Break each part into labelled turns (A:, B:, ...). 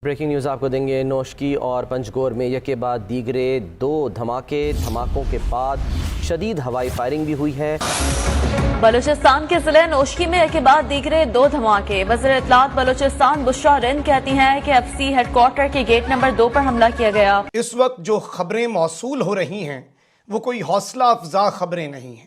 A: Breaking news آپ کو دیں گے۔ نوشکی اور پنجگور میں یک کے بعد دیگرے دو دھماکوں کے بعد شدید ہوائی فائرنگ بھی ہوئی ہے۔
B: بلوچستان کے ضلع نوشکی میں یک کے بعد دیگرے دو دھماکے۔ وزیر اطلاعات بلوچستان بشرا رند کہتی ہیں کہ ایف سی ہیڈ کوارٹر کے گیٹ نمبر 2 پر حملہ کیا گیا۔
C: اس وقت جو خبریں موصول ہو رہی ہیں وہ کوئی حوصلہ افزا خبریں نہیں ہیں۔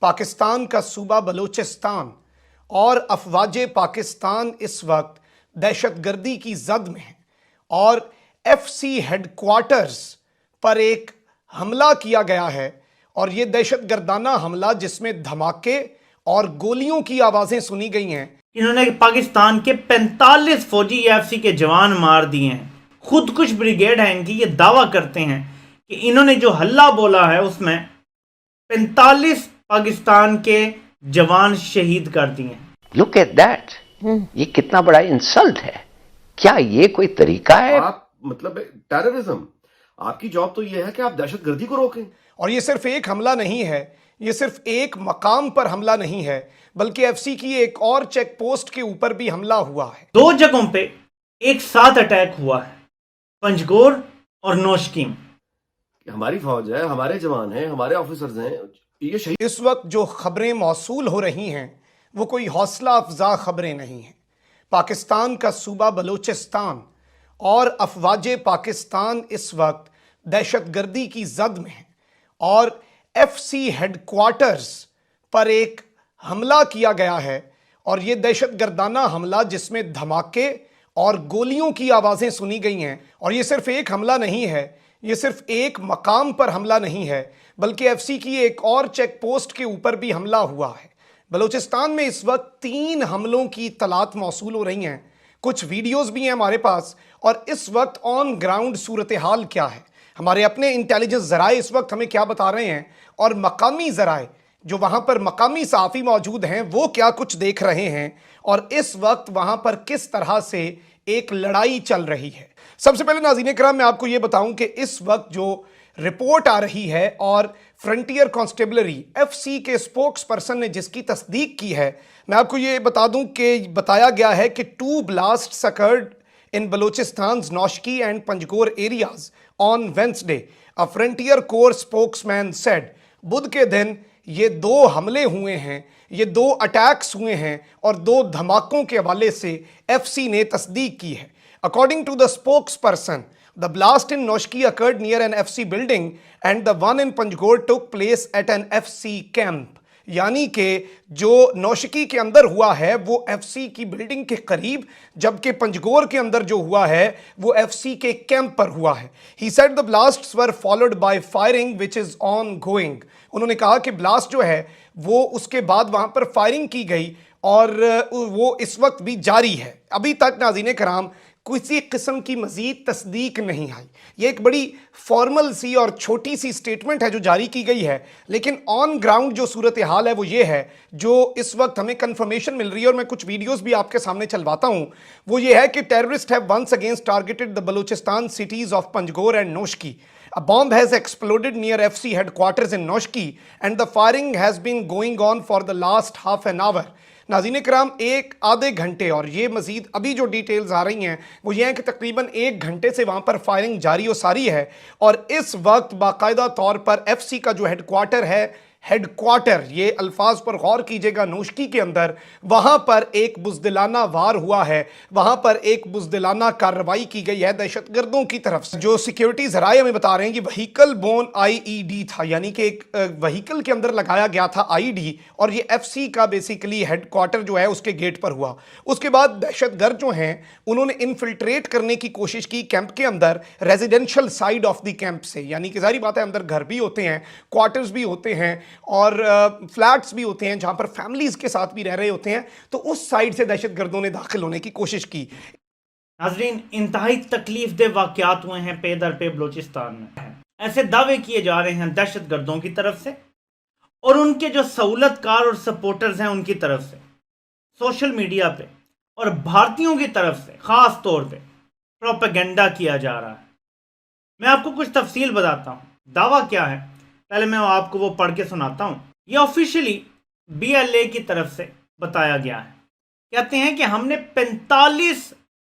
C: پاکستان کا صوبہ بلوچستان اور افواج پاکستان اس وقت دہشت گردی کی زد میں ہیں اور ایف سی ہیڈ کوارٹرز پر ایک حملہ کیا گیا ہے، اور یہ دہشت گردانہ حملہ جس میں دھماکے اور گولیوں کی آوازیں سنی گئی ہیں۔
D: انہوں نے پاکستان کے 45 فوجی ایف سی کے جوان مار دیے ہیں۔ خود کش بریگیڈ ہے ان کی، یہ دعویٰ کرتے ہیں کہ انہوں نے جو حلہ بولا ہے اس میں 45 پاکستان کے جوان شہید کر دیے ہیں۔
E: لک ایٹ دیٹ، یہ کتنا بڑا انسلٹ ہے۔ کیا یہ کوئی طریقہ ہے؟
F: آپ مطلب ٹیررزم، آپ کی جاب تو یہ ہے کہ آپ دہشت گردی کو روکیں۔
C: اور یہ صرف ایک حملہ نہیں ہے، یہ صرف ایک مقام پر حملہ نہیں ہے، بلکہ ایف سی کی ایک اور چیک پوسٹ کے اوپر بھی حملہ ہوا ہے۔
D: دو جگہوں پہ ایک ساتھ اٹیک ہوا ہے، پنجگور اور نوشکی میں۔
F: ہماری فوج ہے، ہمارے جوان ہیں، ہمارے آفیسرز ہیں، یہ شہید۔
C: اس وقت جو خبریں موصول ہو رہی ہیں وہ کوئی حوصلہ افزا خبریں نہیں ہیں۔ پاکستان کا صوبہ بلوچستان اور افواج پاکستان اس وقت دہشت گردی کی زد میں ہیں اور ایف سی ہیڈ کوارٹرز پر ایک حملہ کیا گیا ہے، اور یہ دہشت گردانہ حملہ جس میں دھماکے اور گولیوں کی آوازیں سنی گئی ہیں۔ اور یہ صرف ایک حملہ نہیں ہے، یہ صرف ایک مقام پر حملہ نہیں ہے، بلکہ ایف سی کی ایک اور چیک پوسٹ کے اوپر بھی حملہ ہوا ہے۔ بلوچستان میں اس وقت 3 حملوں کی اطلاعات موصول ہو رہی ہیں، کچھ ویڈیوز بھی ہیں ہمارے پاس، اور اس وقت آن گراؤنڈ صورتحال کیا ہے، ہمارے اپنے انٹیلیجنس ذرائع اس وقت ہمیں کیا بتا رہے ہیں، اور مقامی ذرائع جو وہاں پر مقامی صحافی موجود ہیں وہ کیا کچھ دیکھ رہے ہیں، اور اس وقت وہاں پر کس طرح سے ایک لڑائی چل رہی ہے۔ سب سے پہلے ناظرین کرام میں آپ کو یہ بتاؤں کہ اس وقت جو رپورٹ آ رہی ہے، اور فرنٹیئر کانسٹیبلری ایف سی کے اسپوکس پرسن نے جس کی تصدیق کی ہے، میں آپ کو یہ بتا دوں کہ بتایا گیا ہے کہ 2 blasts occurred in Balochistan, Noshki and Panjgor areas on Wednesday. A Frontier Corps spokesman said, بدھ کے دن یہ 2 حملے ہوئے ہیں، یہ 2 اٹیکس ہوئے ہیں، اور 2 دھماکوں کے حوالے سے ایف سی نے تصدیق کی ہے۔ According to the spokesperson, the blast in Noshki occurred near an FC building and the one in Panjgor took place at an FC camp. یعنی کہ جو نوشکی کے اندر ہوا ہے وہ ایف سی کی بلڈنگ کے قریب، جبکہ پنجگور کے اندر جو ہوا ہے وہ ایف سی کے کیمپ پر ہوا ہے۔ He said the blasts were followed by firing which is ongoing. انہوں نے کہا کہ بلاسٹ جو ہے وہ اس کے بعد وہاں پر فائرنگ کی گئی، اور وہ اس وقت بھی جاری ہے۔ ابھی تک ناظرین کرام کسی قسم کی مزید تصدیق نہیں آئی۔ یہ ایک بڑی فارمل سی اور چھوٹی سی سٹیٹمنٹ ہے جو جاری کی گئی ہے، لیکن آن گراؤنڈ جو صورتحال ہے وہ یہ ہے جو اس وقت ہمیں کنفرمیشن مل رہی ہے، اور میں کچھ ویڈیوز بھی آپ کے سامنے چلواتا ہوں۔ وہ یہ ہے کہ terrorist have once against targeted the Balochistan cities of Panjgor and Noshki. A bomb has exploded near FC headquarters in Noshki and the firing has been going on for the last half an hour. ناظرین کرام ایک آدھے گھنٹے، اور یہ مزید ابھی جو ڈیٹیلز آ رہی ہیں وہ یہ ہیں کہ تقریباً 1 گھنٹے سے وہاں پر فائرنگ جاری و ساری ہے، اور اس وقت باقاعدہ طور پر ایف سی کا جو ہیڈ کوارٹر ہے، ہیڈ کوارٹر، یہ الفاظ پر غور کیجئے گا، نوشکی کے اندر وہاں پر ایک بزدلانہ وار ہوا ہے، وہاں پر ایک بزدلانہ کارروائی کی گئی ہے دہشت گردوں کی طرف سے۔ جو سیکیورٹی ذرائع ہمیں بتا رہے ہیں کہ وہیکل بون آئی ای ڈی تھا، یعنی کہ ایک وہیکل کے اندر لگایا گیا تھا آئی ڈی، اور یہ ایف سی کا بیسیکلی ہیڈ کوارٹر جو ہے اس کے گیٹ پر ہوا۔ اس کے بعد دہشت گرد جو ہیں انہوں نے انفلٹریٹ کرنے کی کوشش کی کیمپ کے اندر، residential side of the camp سے، یعنی کہ ظاہری بات ہے اندر گھر بھی ہوتے ہیں، کوارٹرز بھی ہوتے ہیں، اور فلیٹس بھی ہوتے ہیں جہاں پر فیملیز کے ساتھ بھی رہ رہے ہوتے ہیں، تو اس سائیڈ سے دہشت گردوں نے داخل ہونے کی کوشش کی۔
D: ناظرین انتہائی تکلیف دہ واقعات ہوئے ہیں پے در پے بلوچستان میں۔ ایسے دعوے کیے جا رہے ہیں دہشت گردوں کی طرف سے اور ان کے جو سہولت کار اور سپورٹرز ہیں ان کی طرف سے، سوشل میڈیا پہ اور بھارتیوں کی طرف سے خاص طور پہ پروپیگنڈا کیا جا رہا ہے۔ میں آپ کو کچھ تفصیل بتاتا ہوں۔ دعویٰ کیا ہے پہلے میں آپ کو وہ پڑھ کے سناتا ہوں۔ یہ آفیشلی بی ایل اے کی طرف سے بتایا گیا ہے۔ کہتے ہیں کہ ہم نے 45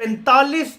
D: 45